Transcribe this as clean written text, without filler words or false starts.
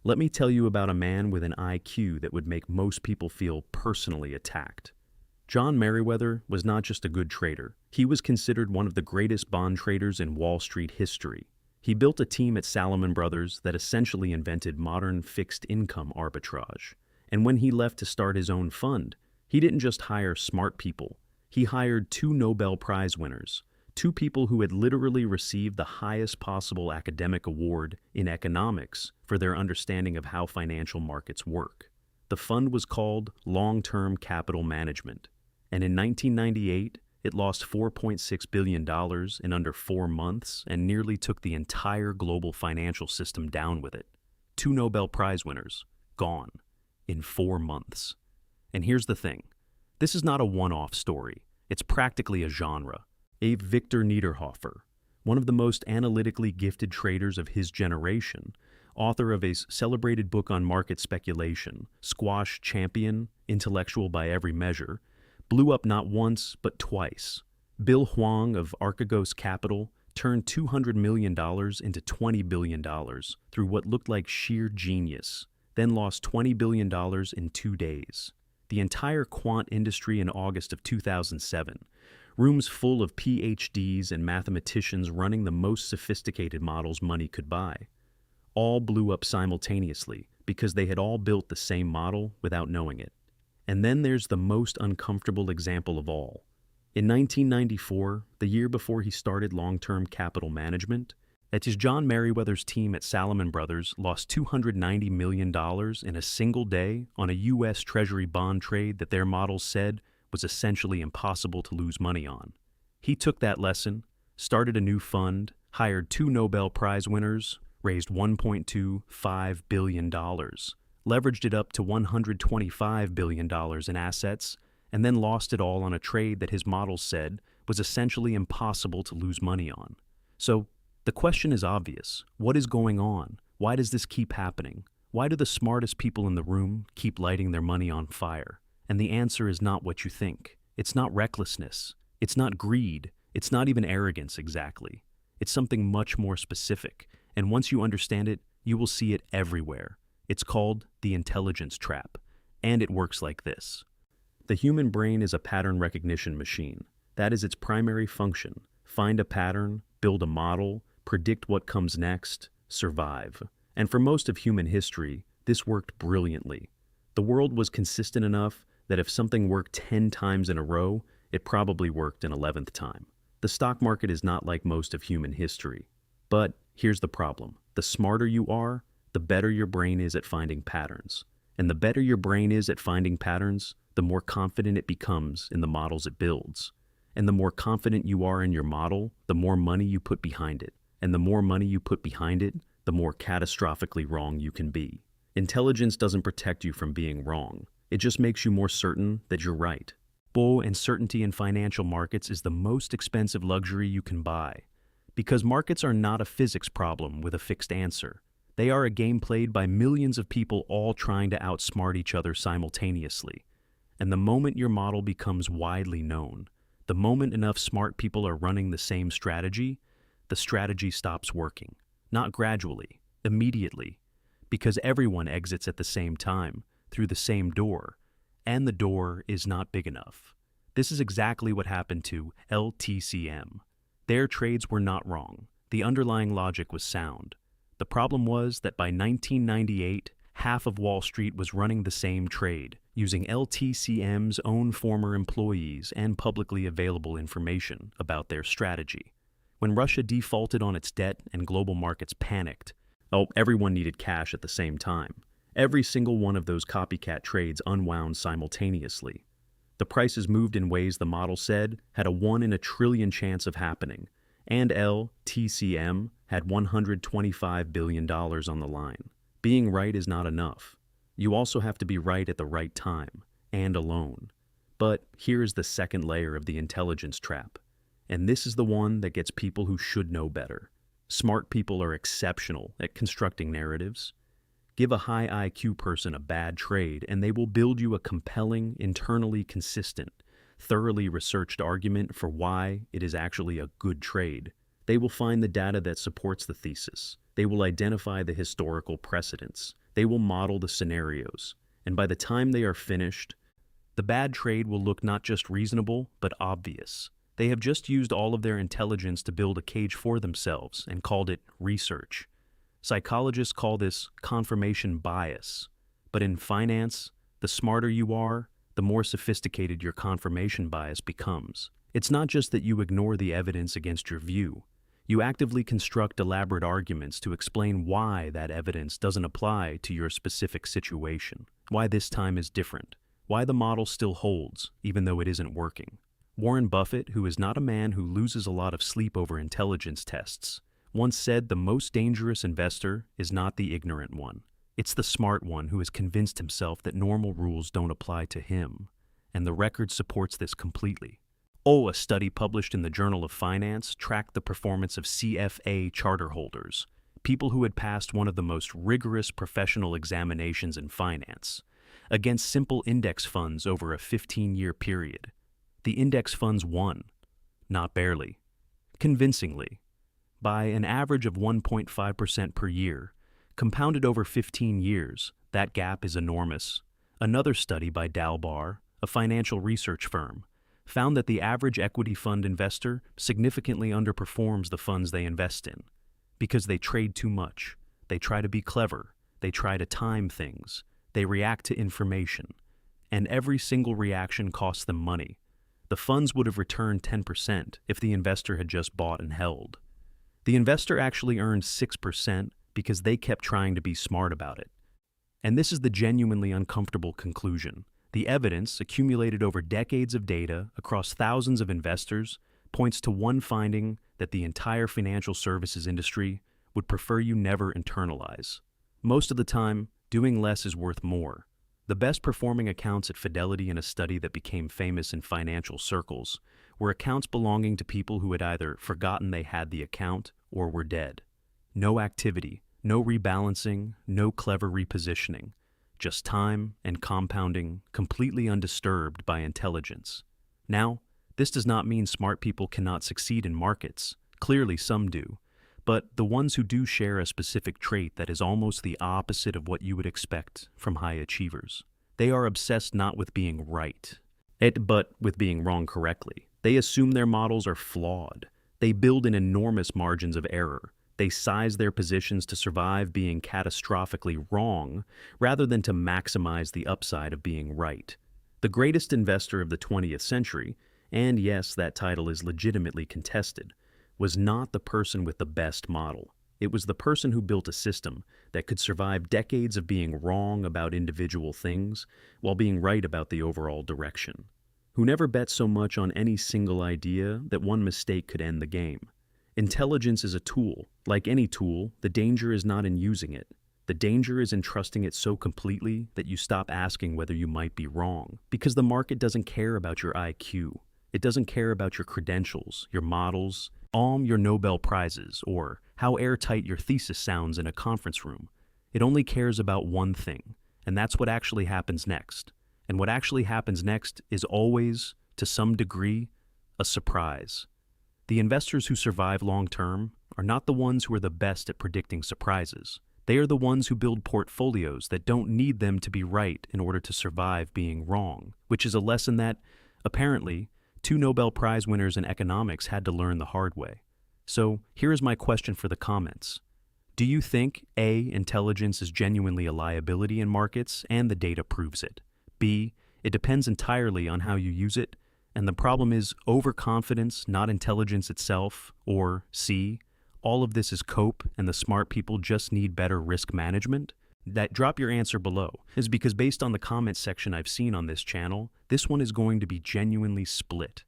Let me tell you about a man with an IQ that would make most people feel personally attacked. John Meriwether was not just a good trader. He was considered one of the greatest bond traders in Wall Street history. He built a team at Salomon Brothers that essentially invented modern fixed income arbitrage. And when he left to start his own fund, he didn't just hire smart people. He hired two Nobel Prize winners, two people who had literally received the highest possible academic award in economics for their understanding of how financial markets work. The fund was called Long-Term Capital Management, and in 1998, it lost $4.6 billion in under 4 months and nearly took the entire global financial system down with it. Two Nobel Prize winners, gone, in 4 months. And here's the thing. This is not a one-off story. It's practically a genre. Victor Niederhofer, one of the most analytically gifted traders of his generation, author of a celebrated book on market speculation, squash champion, intellectual by every measure, blew up not once but twice. Bill Huang of Archegos Capital turned $200 million into $20 billion through what looked like sheer genius, then lost $20 billion in 2 days. The entire quant industry in August of 2007, rooms full of PhDs and mathematicians running the most sophisticated models money could buy, all blew up simultaneously because they had all built the same model without knowing it. And then there's the most uncomfortable example of all. In 1994, the year before he started long-term capital management, John Meriwether's team at Salomon Brothers lost $290 million in a single day on a U.S. Treasury bond trade that their models said was essentially impossible to lose money on. He took that lesson, started a new fund, hired two Nobel Prize winners, raised $1.25 billion, leveraged it up to $125 billion in assets, and then lost it all on a trade that his models said was essentially impossible to lose money on. So, the question is obvious. What is going on? Why does this keep happening? Why do the smartest people in the room keep lighting their money on fire? And the answer is not what you think. It's not recklessness. It's not greed. It's not even arrogance exactly. It's something much more specific. And once you understand it, you will see it everywhere. It's called the intelligence trap. And it works like this. The human brain is a pattern recognition machine. That is its primary function. Find a pattern, build a model, predict what comes next, survive. And for most of human history, this worked brilliantly. The world was consistent enough that if something worked 10 times in a row, it probably worked an 11th time. The stock market is not like most of human history. But here's the problem. The smarter you are, the better your brain is at finding patterns. And the better your brain is at finding patterns, the more confident it becomes in the models it builds. And the more confident you are in your model, the more money you put behind it. And the more money you put behind it, the more catastrophically wrong you can be. Intelligence doesn't protect you from being wrong. It just makes you more certain that you're right. Bull and certainty in financial markets is the most expensive luxury you can buy. Because markets are not a physics problem with a fixed answer. They are a game played by millions of people all trying to outsmart each other simultaneously. And the moment your model becomes widely known, the moment enough smart people are running the same strategy, the strategy stops working. Not gradually, immediately. Because everyone exits at the same time, through the same door, and the door is not big enough. This is exactly what happened to LTCM. Their trades were not wrong. The underlying logic was sound. The problem was that by 1998, half of Wall Street was running the same trade, using LTCM's own former employees and publicly available information about their strategy. When Russia defaulted on its debt and global markets panicked, everyone needed cash at the same time. Every single one of those copycat trades unwound simultaneously. The prices moved in ways the model said had a 1 in a trillion chance of happening, and LTCM had $125 billion on the line. Being right is not enough. You also have to be right at the right time, and alone. But here is the second layer of the intelligence trap. And this is the one that gets people who should know better. Smart people are exceptional at constructing narratives. Give a high IQ person a bad trade, and they will build you a compelling, internally consistent, thoroughly researched argument for why it is actually a good trade. They will find the data that supports the thesis. They will identify the historical precedents. They will model the scenarios, and by the time they are finished, the bad trade will look not just reasonable, but obvious. They have just used all of their intelligence to build a cage for themselves and called it research. Psychologists call this confirmation bias. But in finance, the smarter you are, the more sophisticated your confirmation bias becomes. It's not just that you ignore the evidence against your view. You actively construct elaborate arguments to explain why that evidence doesn't apply to your specific situation, why this time is different, why the model still holds, even though it isn't working. Warren Buffett, who is not a man who loses a lot of sleep over intelligence tests, once said the most dangerous investor is not the ignorant one. It's the smart one who has convinced himself that normal rules don't apply to him, and the record supports this completely. A study published in the Journal of Finance tracked the performance of CFA charter holders, people who had passed one of the most rigorous professional examinations in finance, against simple index funds over a 15-year period. The index funds won, not barely, convincingly, by an average of 1.5% per year. Compounded over 15 years, that gap is enormous. Another study by Dalbar, a financial research firm, found that the average equity fund investor significantly underperforms the funds they invest in because they trade too much, they try to be clever, they try to time things, they react to information, and every single reaction costs them money. The funds would have returned 10% if the investor had just bought and held. The investor actually earned 6% because they kept trying to be smart about it. And this is the genuinely uncomfortable conclusion. The evidence, accumulated over decades of data across thousands of investors, points to one finding that the entire financial services industry would prefer you never internalize. Most of the time, doing less is worth more. The best performing accounts at Fidelity in a study that became famous in financial circles were accounts belonging to people who had either forgotten they had the account or were dead. No activity, no rebalancing, no clever repositioning. Just time and compounding, completely undisturbed by intelligence. Now, this does not mean smart people cannot succeed in markets. Clearly some do. But the ones who do share a specific trait that is almost the opposite of what you would expect from high achievers. They are obsessed not with being right, but with being wrong correctly. They assume their models are flawed. They build in enormous margins of error. They size their positions to survive being catastrophically wrong rather than to maximize the upside of being right. The greatest investor of the 20th century, and yes, that title is legitimately contested, was not the person with the best model. It was the person who built a system that could survive decades of being wrong about individual things while being right about the overall direction. Who never bet so much on any single idea that one mistake could end the game. Intelligence is a tool. Like any tool, the danger is not in using it. The danger is in trusting it so completely that you stop asking whether you might be wrong. Because the market doesn't care about your IQ. It doesn't care about your credentials, your models, your Nobel Prizes, or how airtight your thesis sounds in a conference room. It only cares about one thing, and that's what actually happens next. And what actually happens next is always, to some degree, a surprise. The investors who survive long-term are not the ones who are the best at predicting surprises. They are the ones who build portfolios that don't need them to be right in order to survive being wrong, which is a lesson that, apparently, 2 Nobel Prize winners in economics had to learn the hard way. So, here is my question for the comments. Do you think A, intelligence is genuinely a liability in markets and the data proves it? B, it depends entirely on how you use it, and the problem is overconfidence, not intelligence itself? Or C, all of this is cope and the smart people just need better risk management? Drop your answer below, is because based on the comment section I've seen on this channel, this one is going to be genuinely split.